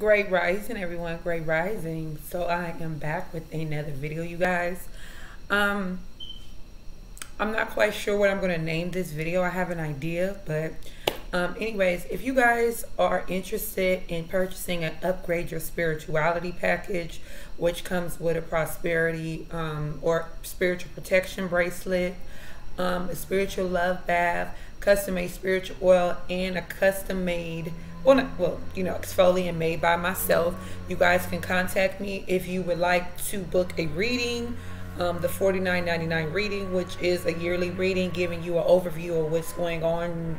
Great rising, everyone. Great rising. So I am back with another video, you guys. Um, I'm not quite sure what I'm going to name this video. I have an idea, but anyways, if you guys are interested in purchasing an Upgrade Your Spirituality package, which comes with a prosperity or spiritual protection bracelet, a spiritual love bath, custom made spiritual oil, and a custom made exfoliant made by myself, you guys can contact me if you would like to book a reading, the $49.99 reading, which is a yearly reading giving you an overview of what's going on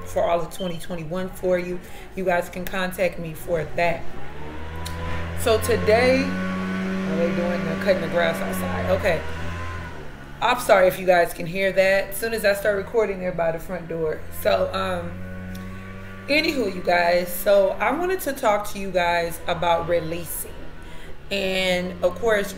for all of 2021 for you. You guys can contact me for that. So today, are they doing the cutting the grass outside? Okay. I'm sorry if you guys can hear that. As soon as I start recording, they're by the front door. So, anywho, you guys, so I wanted to talk to you guys about releasing. And of course,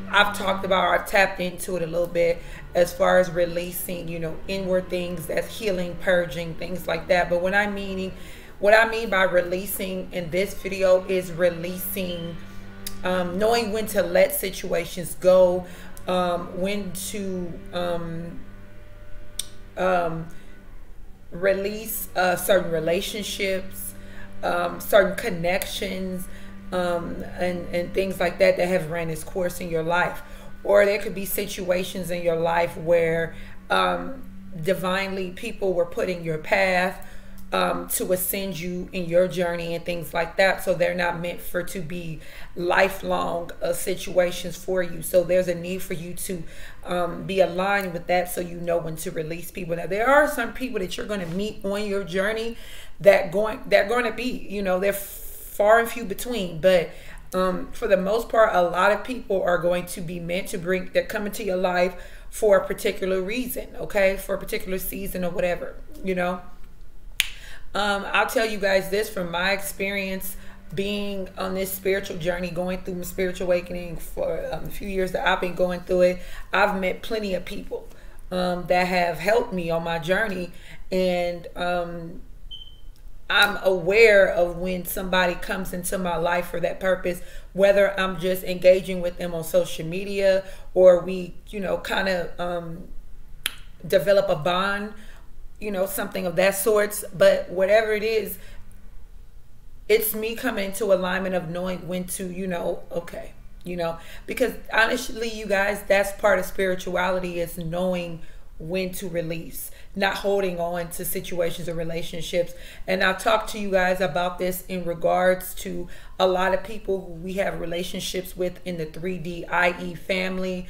I've tapped into it a little bit as far as releasing, inward things, that's healing, purging, things like that. But what I mean by releasing in this video is releasing, knowing when to let situations go, when to release certain relationships, certain connections, and things like that have ran its course in your life. Or there could be situations in your life where divinely people were put in your path to ascend you in your journey and things like that. So they're not meant to be lifelong situations for you. So there's a need for you to be aligned with that, so you know when to release people. Now there are some people that you're going to meet on your journey they're going to be, they're far and few between, but for the most part, a lot of people are going to be meant to they're coming to your life for a particular reason, okay, for a particular season or whatever, I'll tell you guys this from my experience being on this spiritual journey, going through my spiritual awakening for a few years that I've been going through it. I've met plenty of people that have helped me on my journey, and I'm aware of when somebody comes into my life for that purpose, whether I'm just engaging with them on social media or we, kind of develop a bond, something of that sort. But whatever it is, it's me coming into alignment of knowing when to, okay, because honestly, you guys, that's part of spirituality, is knowing when to release, not holding on to situations or relationships. And I'll talk to you guys about this in regards to a lot of people who we have relationships with in the 3D, i.e. family,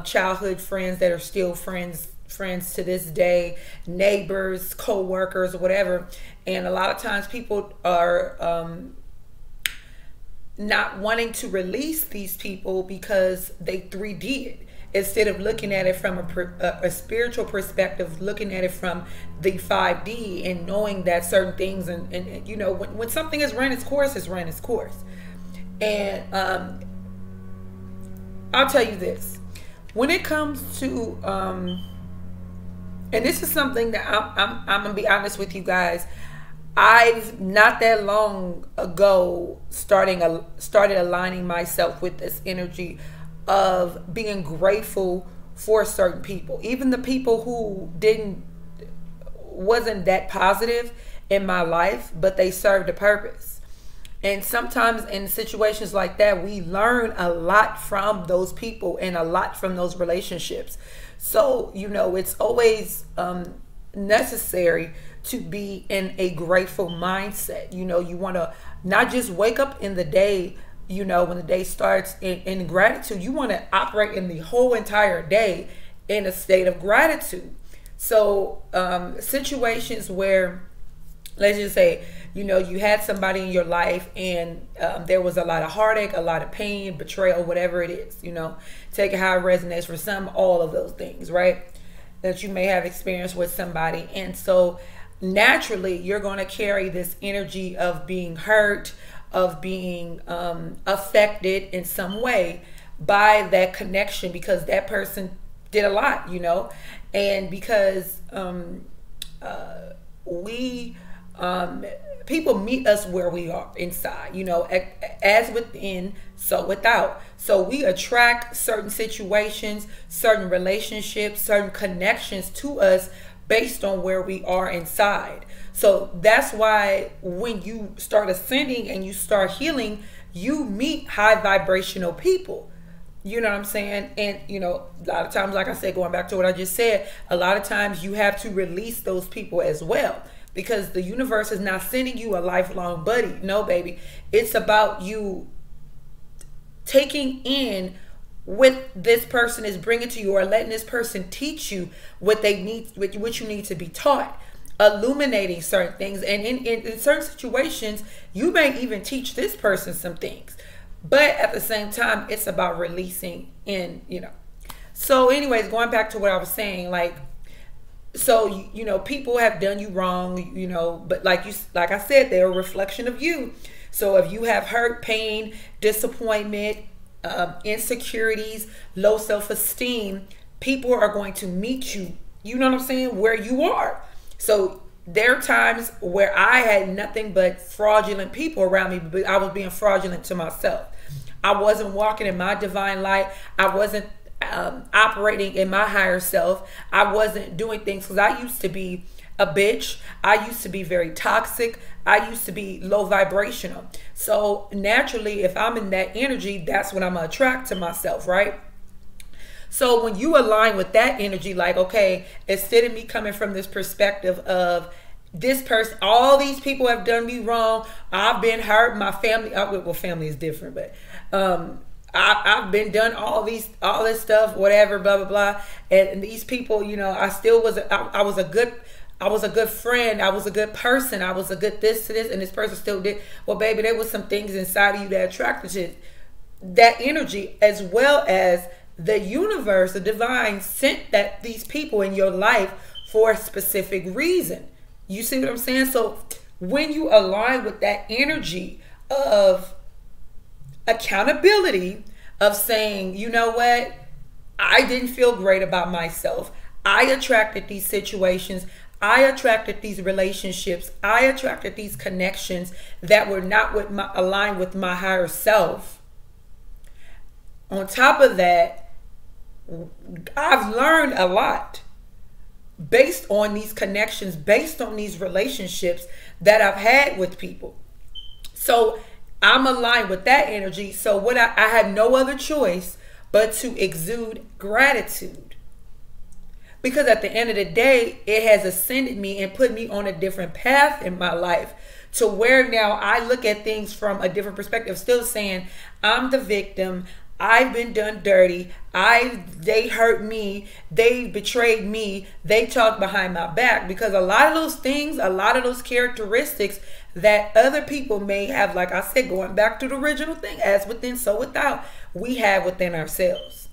childhood friends that are still friends to this day, neighbors, co-workers, whatever. And a lot of times people are not wanting to release these people because they 3D it, instead of looking at it from a spiritual perspective, looking at it from the 5D and knowing that certain things and when something has run its course, it's run its course. And I'll tell you this, when it comes to and this is something that I'm gonna be honest with you guys, I've not that long ago started aligning myself with this energy of being grateful for certain people, even the people who wasn't that positive in my life, but they served a purpose. And sometimes in situations like that, we learn a lot from those people and a lot from those relationships. So, it's always necessary to be in a grateful mindset. You want to not just wake up in the day, when the day starts in gratitude. You want to operate in the whole entire day in a state of gratitude. So situations where, let's just say, you had somebody in your life and there was a lot of heartache, a lot of pain, betrayal, whatever it is, take it how it resonates. For some, all of those things, right, that you may have experienced with somebody. And so naturally, you're going to carry this energy of being hurt, of being affected in some way by that connection, because that person did a lot, and because we people meet us where we are inside, you know, as within, so without. So we attract certain situations, certain relationships, certain connections to us based on where we are inside. So that's why when you start ascending and you start healing, you meet high vibrational people. You know what I'm saying? And, you know, a lot of times, like I said, going back to what I just said, a lot of times you have to release those people as well, because the universe is not sending you a lifelong buddy. No, baby. It's about you taking in what this person is bringing to you, or letting this person teach you what they need, what you need to be taught, illuminating certain things. And in certain situations, you may even teach this person some things. But at the same time, it's about releasing in, you know. So anyways, going back to what I was saying, like, so, you know, people have done you wrong, you know, but like I said, they're a reflection of you. So if you have hurt, pain, disappointment, insecurities, low self-esteem, people are going to meet you, you know what I'm saying, where you are. So there are times where I had nothing but fraudulent people around me, but I was being fraudulent to myself. I wasn't walking in my divine light. I wasn't operating in my higher self. I wasn't doing things, because I used to be a bitch. I used to be very toxic. I used to be low vibrational. So naturally, if I'm in that energy, that's what I'm going to attract to myself, right? So when you align with that energy, like, okay, instead of me coming from this perspective of this person, all these people have done me wrong, I've been hurt, my family, well, family is different, but I've been done all this stuff, whatever, blah, blah, blah. And these people, you know, I still was, I was a good friend. I was a good person. I was a good this to this, and this person still did. Well, baby, there was some things inside of you that attracted you, that energy, as well as the universe, the divine sent these people in your life for a specific reason. You see what I'm saying? So when you align with that energy of accountability, of saying, you know what, I didn't feel great about myself. I attracted these situations. I attracted these relationships. I attracted these connections that were not aligned with my higher self. On top of that, I've learned a lot based on these connections, based on these relationships that I've had with people. So I'm aligned with that energy. So what I had no other choice but to exude gratitude. Because at the end of the day, it has ascended me and put me on a different path in my life, to where now I look at things from a different perspective, still saying I'm the victim. I've been done dirty. They hurt me. They betrayed me. They talked behind my back. Because a lot of those things, a lot of those characteristics that other people may have, like I said, going back to the original thing, as within, so without, we have within ourselves.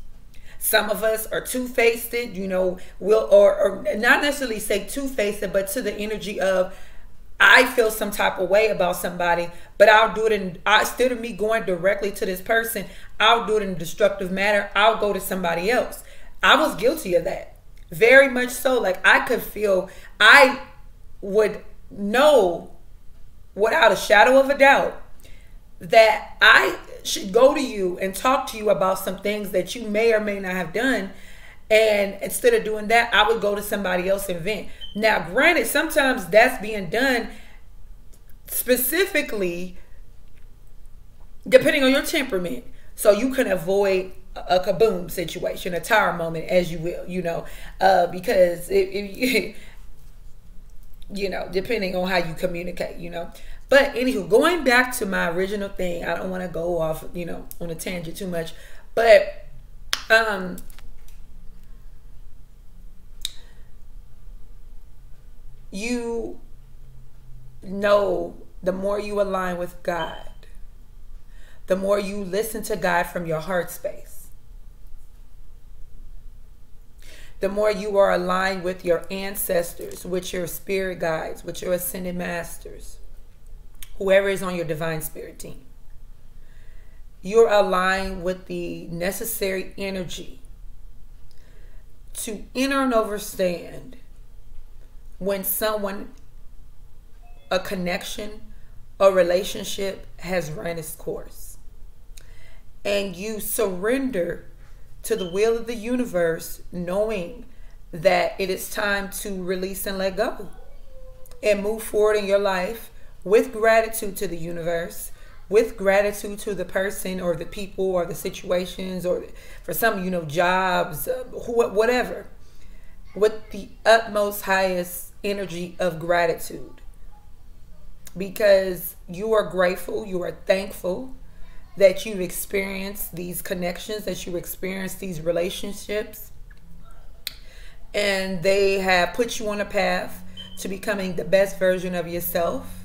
Some of us are two-faced, you know, or not necessarily say two-faced, but to the energy of, I feel some type of way about somebody, but I'll do it instead of me going directly to this person, I'll do it in a destructive manner. I'll go to somebody else. I was guilty of that. Very much so. Like, I could feel, I would know without a shadow of a doubt that I should go to you and talk to you about some things that you may or may not have done. And instead of doing that, I would go to somebody else and vent. Now, granted, sometimes that's being done specifically depending on your temperament. So you can avoid a kaboom situation, a tower moment, as you will, you know, because if you know, depending on how you communicate, you know. But anywho, going back to my original thing, I don't want to go off, you know, on a tangent too much, but you know, the more you align with God, the more you listen to God from your heart space, the more you are aligned with your ancestors, with your spirit guides, with your ascended masters, whoever is on your divine spirit team. You're aligned with the necessary energy to enter and understand when someone a connection, a relationship has run its course, and you surrender to the will of the universe, knowing that it is time to release and let go and move forward in your life with gratitude to the universe, with gratitude to the person or the people or the situations, or for some, jobs, whatever, with the utmost highest energy of gratitude, because you are grateful, you are thankful that you've experienced these connections, that you experienced these relationships, and they have put you on a path to becoming the best version of yourself.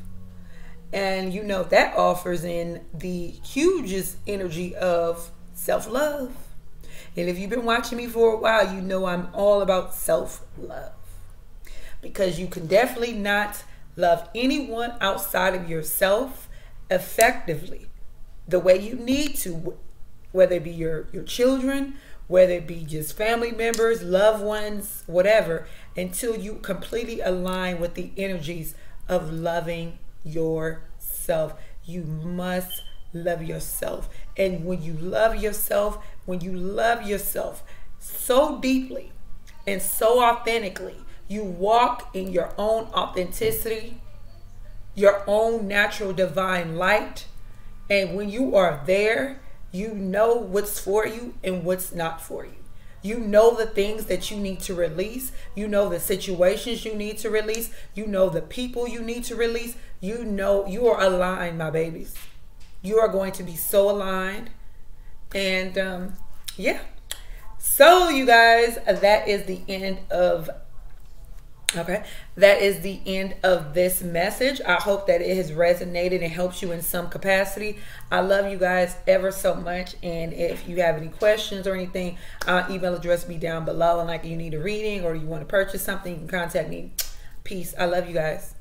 And that offers in the hugest energy of self-love. And if you've been watching me for a while, I'm all about self-love, because you can definitely not love anyone outside of yourself effectively the way you need to, whether it be your children, whether it be just family members, loved ones, whatever, until you completely align with the energies of loving yourself. You must love yourself. And when you love yourself so deeply and so authentically, you walk in your own authenticity, your own natural divine light. And when you are there, you know what's for you and what's not for you. You know the things that you need to release. You know the situations you need to release. You know the people you need to release. You know you are aligned, my babies. You are going to be so aligned. And yeah. So you guys, that is the end of this message. I hope that it has resonated and helps you in some capacity. I love you guys ever so much. And if you have any questions or anything, our email address will be down below. And like you need a reading or you want to purchase something, you can contact me. Peace. I love you guys.